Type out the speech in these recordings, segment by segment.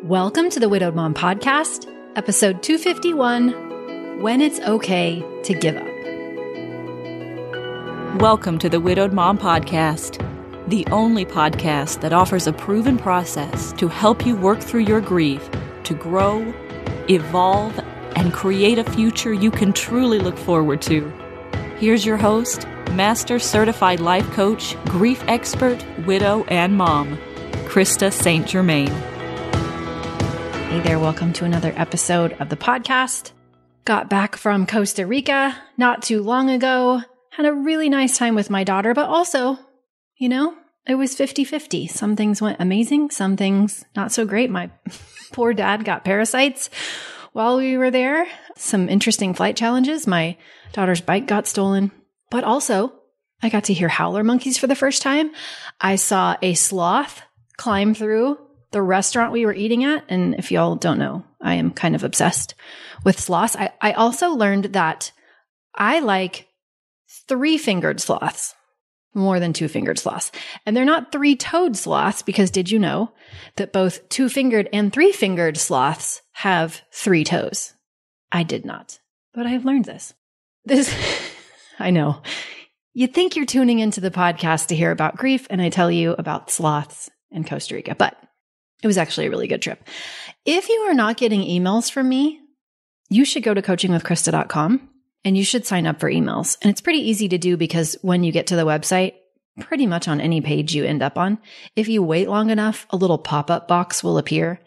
Welcome to the Widowed Mom Podcast, episode 251, When It's Okay to Give Up. Welcome to the Widowed Mom Podcast, the only podcast that offers a proven process to help you work through your grief, to grow, evolve, and create a future you can truly look forward to. Here's your host, Master Certified Life Coach, Grief Expert, Widow, and Mom, Krista St. Germain. Hey there, welcome to another episode of the podcast. Got back from Costa Rica not too long ago. Had a really nice time with my daughter, but also, it was 50-50. Some things went amazing, some things not so great. My poor dad got parasites while we were there. Some interesting flight challenges. My daughter's bike got stolen, but also I got to hear howler monkeys for the first time. I saw a sloth climb through the restaurant we were eating at. And if y'all don't know, I am kind of obsessed with sloths. I also learned that I like 3-fingered sloths more than 2-fingered sloths. And they're not 3-toed sloths because did you know that both 2-fingered and 3-fingered sloths have 3 toes? I did not, but I have learned this. I know. You'd think you're tuning into the podcast to hear about grief, and I tell you about sloths in Costa Rica, but it was actually a really good trip. If you are not getting emails from me, you should go to coachingwithkrista.com and you should sign up for emails. And it's pretty easy to do because when you get to the website, pretty much on any page you end up on, if you wait long enough, a little pop-up box will appear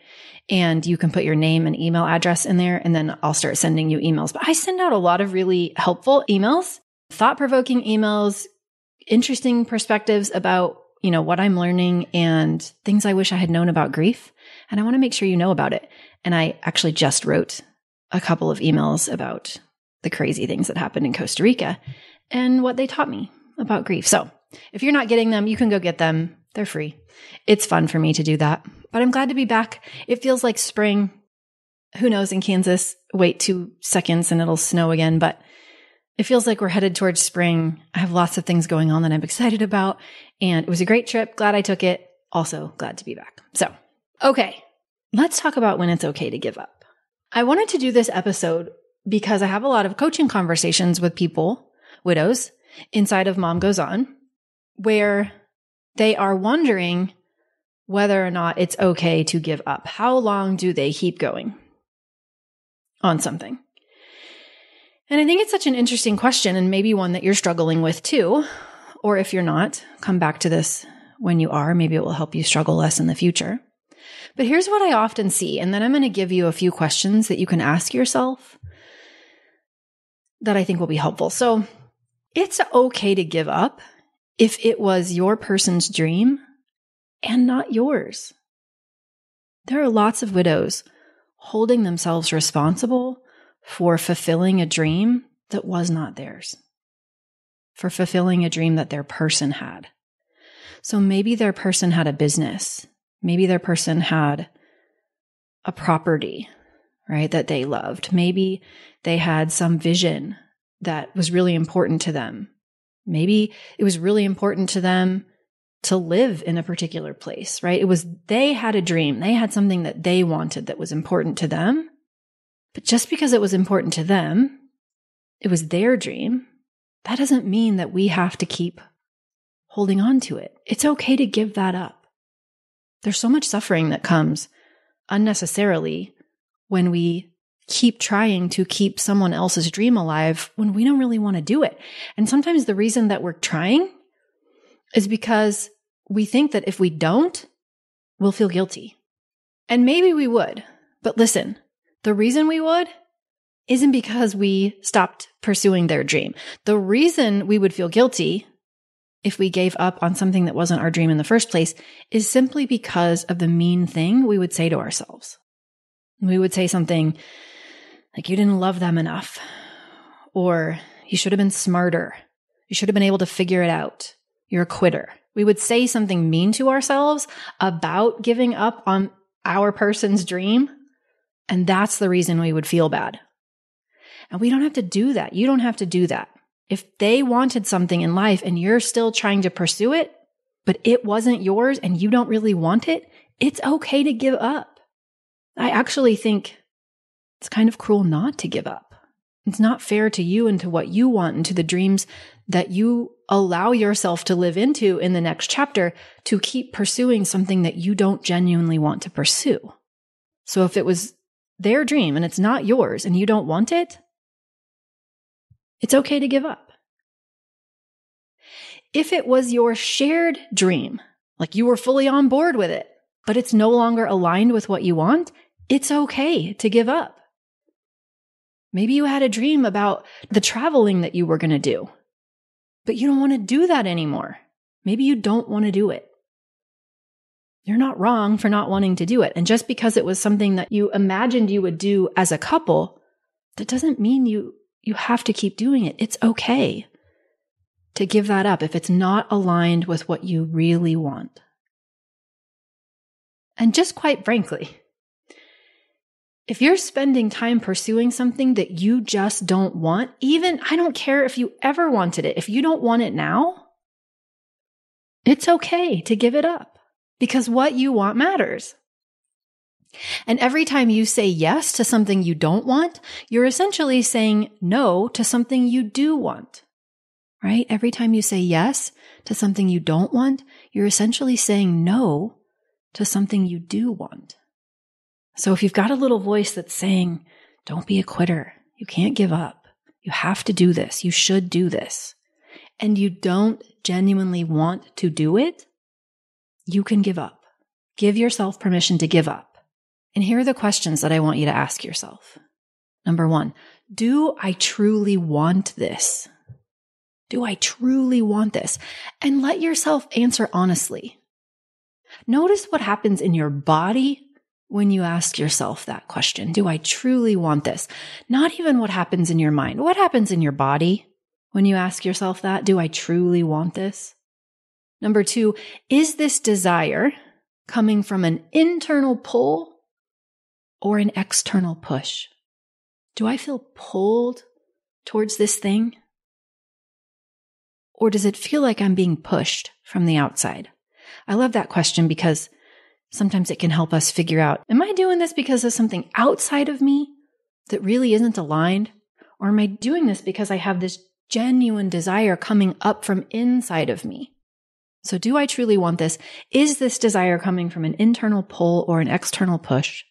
and you can put your name and email address in there, and then I'll start sending you emails. But I send out a lot of really helpful emails, thought-provoking emails, interesting perspectives about what I'm learning and things I wish I had known about grief. And I want to make sure you know about it. And I actually just wrote a couple of emails about the crazy things that happened in Costa Rica and what they taught me about grief. So if you're not getting them, you can go get them. They're free. It's fun for me to do that, but I'm glad to be back. It feels like spring. Who knows, in Kansas, wait 2 seconds and it'll snow again, but it feels like we're headed towards spring. I have lots of things going on that I'm excited about. And it was a great trip. Glad I took it. Also glad to be back. So, okay, let's talk about when it's okay to give up. I wanted to do this episode because I have a lot of coaching conversations with people, widows, inside of Mom Goes On, where they are wondering whether or not it's okay to give up. How long do they keep going on something? And I think it's such an interesting question, and maybe one that you're struggling with too. Or if you're not, come back to this when you are. Maybe it will help you struggle less in the future. But here's what I often see, and then I'm going to give you a few questions that you can ask yourself that I think will be helpful. So it's okay to give up if it was your person's dream and not yours. There are lots of widows holding themselves responsible for fulfilling a dream that was not theirs, for fulfilling a dream that their person had. So maybe their person had a business. Maybe their person had a property, right, that they loved. Maybe they had some vision that was really important to them. Maybe it was really important to them to live in a particular place, right? They had a dream. They had something that they wanted that was important to them. But just because it was important to them, it was their dream, that doesn't mean that we have to keep holding on to it. It's okay to give that up. There's so much suffering that comes unnecessarily when we keep trying to keep someone else's dream alive when we don't really want to do it. And sometimes the reason that we're trying is because we think that if we don't, we'll feel guilty. And maybe we would, but listen, the reason we would isn't because we stopped pursuing their dream. The reason we would feel guilty if we gave up on something that wasn't our dream in the first place is simply because of the mean thing we would say to ourselves. We would say something like, you didn't love them enough, or you should have been smarter. You should have been able to figure it out. You're a quitter. We would say something mean to ourselves about giving up on our person's dream. And that's the reason we would feel bad. And we don't have to do that. You don't have to do that. If they wanted something in life and you're still trying to pursue it, but it wasn't yours and you don't really want it, it's okay to give up. I actually think it's kind of cruel not to give up. It's not fair to you and to what you want and to the dreams that you allow yourself to live into in the next chapter to keep pursuing something that you don't genuinely want to pursue. So if it was their dream and it's not yours and you don't want it, it's okay to give up. If it was your shared dream, like you were fully on board with it, but it's no longer aligned with what you want, it's okay to give up. Maybe you had a dream about the traveling that you were going to do, but you don't want to do that anymore. Maybe you don't want to do it. You're not wrong for not wanting to do it. And just because it was something that you imagined you would do as a couple, that doesn't mean you have to keep doing it. It's okay to give that up if it's not aligned with what you really want. And just quite frankly, if you're spending time pursuing something that you just don't want, even I don't care if you ever wanted it, if you don't want it now, it's okay to give it up because what you want matters. And every time you say yes to something you don't want, you're essentially saying no to something you do want, right? Every time you say yes to something you don't want, you're essentially saying no to something you do want. So if you've got a little voice that's saying, don't be a quitter, you can't give up, you have to do this, you should do this, and you don't genuinely want to do it, you can give up. Give yourself permission to give up. And here are the questions that I want you to ask yourself. Number 1, do I truly want this? Do I truly want this? And let yourself answer honestly. Notice what happens in your body when you ask yourself that question. Do I truly want this? Not even what happens in your mind. What happens in your body when you ask yourself that? Do I truly want this? Number 2, is this desire coming from an internal pull or an external push? Do I feel pulled towards this thing? Or does it feel like I'm being pushed from the outside? I love that question because sometimes it can help us figure out, am I doing this because of something outside of me that really isn't aligned? Or am I doing this because I have this genuine desire coming up from inside of me? So do I truly want this? Is this desire coming from an internal pull or an external push?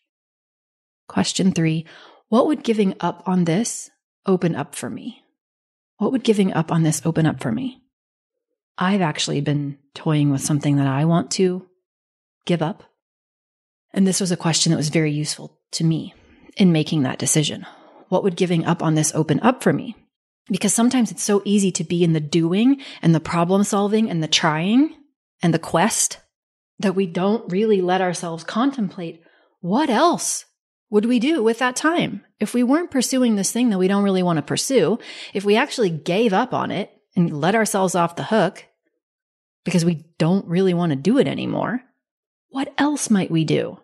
Question 3, what would giving up on this open up for me? What would giving up on this open up for me? I've actually been toying with something that I want to give up. And this was a question that was very useful to me in making that decision. What would giving up on this open up for me? Because sometimes it's so easy to be in the doing and the problem solving and the trying and the quest that we don't really let ourselves contemplate what else would we do with that time? If we weren't pursuing this thing that we don't really want to pursue, if we actually gave up on it and let ourselves off the hook because we don't really want to do it anymore, what else might we do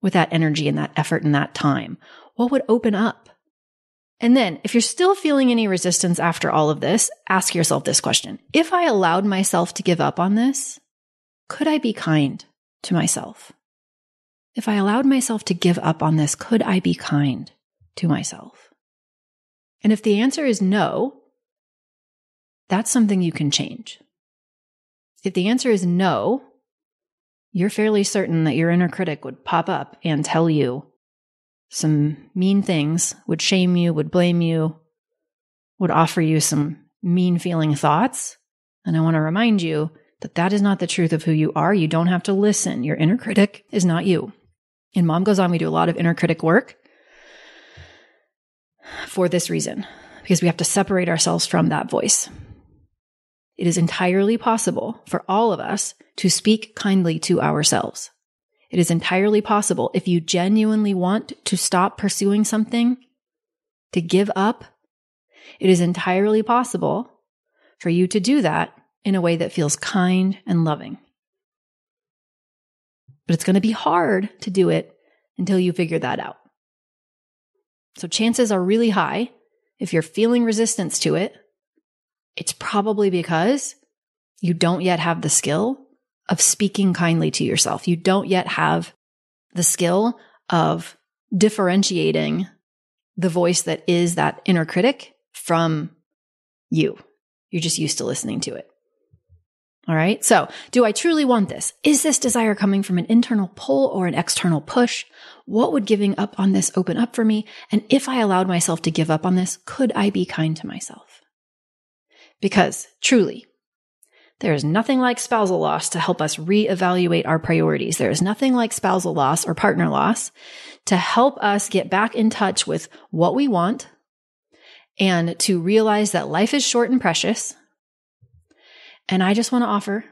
with that energy and that effort and that time? What would open up? And then if you're still feeling any resistance after all of this, ask yourself this question. If I allowed myself to give up on this, could I be kind to myself? If I allowed myself to give up on this, could I be kind to myself? And if the answer is no, that's something you can change. If the answer is no, you're fairly certain that your inner critic would pop up and tell you some mean things, would shame you, would blame you, would offer you some mean feeling thoughts. And I want to remind you that that is not the truth of who you are. You don't have to listen. Your inner critic is not you. In Mom Goes On, we do a lot of inner critic work for this reason, because we have to separate ourselves from that voice. It is entirely possible for all of us to speak kindly to ourselves. It is entirely possible if you genuinely want to stop pursuing something, to give up. It is entirely possible for you to do that in a way that feels kind and loving. But it's going to be hard to do it until you figure that out. So chances are really high, if you're feeling resistance to it, it's probably because you don't yet have the skill of speaking kindly to yourself. You don't yet have the skill of differentiating the voice that is that inner critic from you. You're just used to listening to it. All right. So do I truly want this? Is this desire coming from an internal pull or an external push? What would giving up on this open up for me? And if I allowed myself to give up on this, could I be kind to myself? Because truly, there is nothing like spousal loss to help us reevaluate our priorities. There is nothing like spousal loss or partner loss to help us get back in touch with what we want and to realize that life is short and precious. And I just want to offer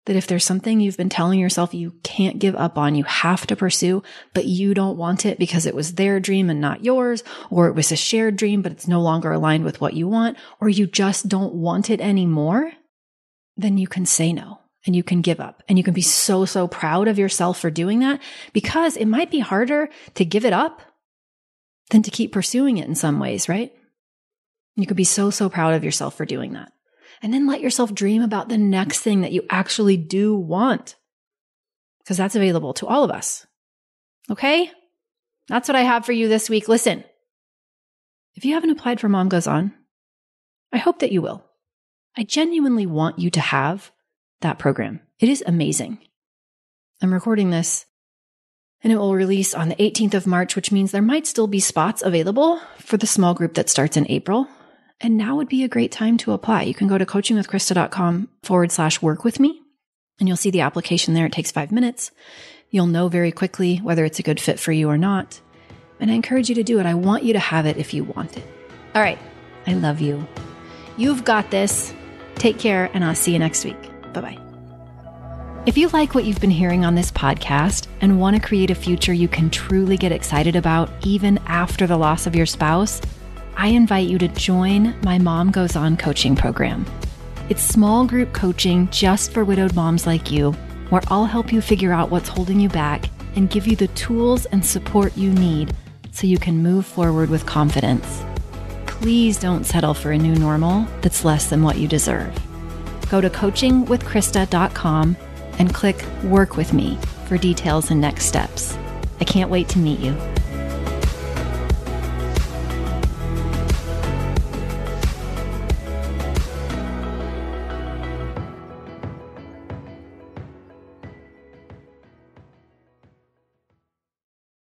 that if there's something you've been telling yourself you can't give up on, you have to pursue, but you don't want it because it was their dream and not yours, or it was a shared dream, but it's no longer aligned with what you want, or you just don't want it anymore, then you can say no and you can give up. And you can be so, so proud of yourself for doing that, because it might be harder to give it up than to keep pursuing it in some ways, right? You could be so, so proud of yourself for doing that. And then let yourself dream about the next thing that you actually do want, because that's available to all of us. Okay? That's what I have for you this week. Listen, if you haven't applied for Mom Goes On, I hope that you will. I genuinely want you to have that program. It is amazing. I'm recording this and it will release on the 18th of March, which means there might still be spots available for the small group that starts in April. And now would be a great time to apply. You can go to coachingwithkrista.com/work with me, and you'll see the application there. It takes 5 minutes. You'll know very quickly whether it's a good fit for you or not. And I encourage you to do it. I want you to have it if you want it. All right. I love you. You've got this. Take care, and I'll see you next week. Bye-bye. If you like what you've been hearing on this podcast and want to create a future you can truly get excited about even after the loss of your spouse, I invite you to join my Mom Goes On coaching program. It's small group coaching just for widowed moms like you, where I'll help you figure out what's holding you back and give you the tools and support you need so you can move forward with confidence. Please don't settle for a new normal that's less than what you deserve. Go to coachingwithkrista.com and click Work With Me for details and next steps. I can't wait to meet you.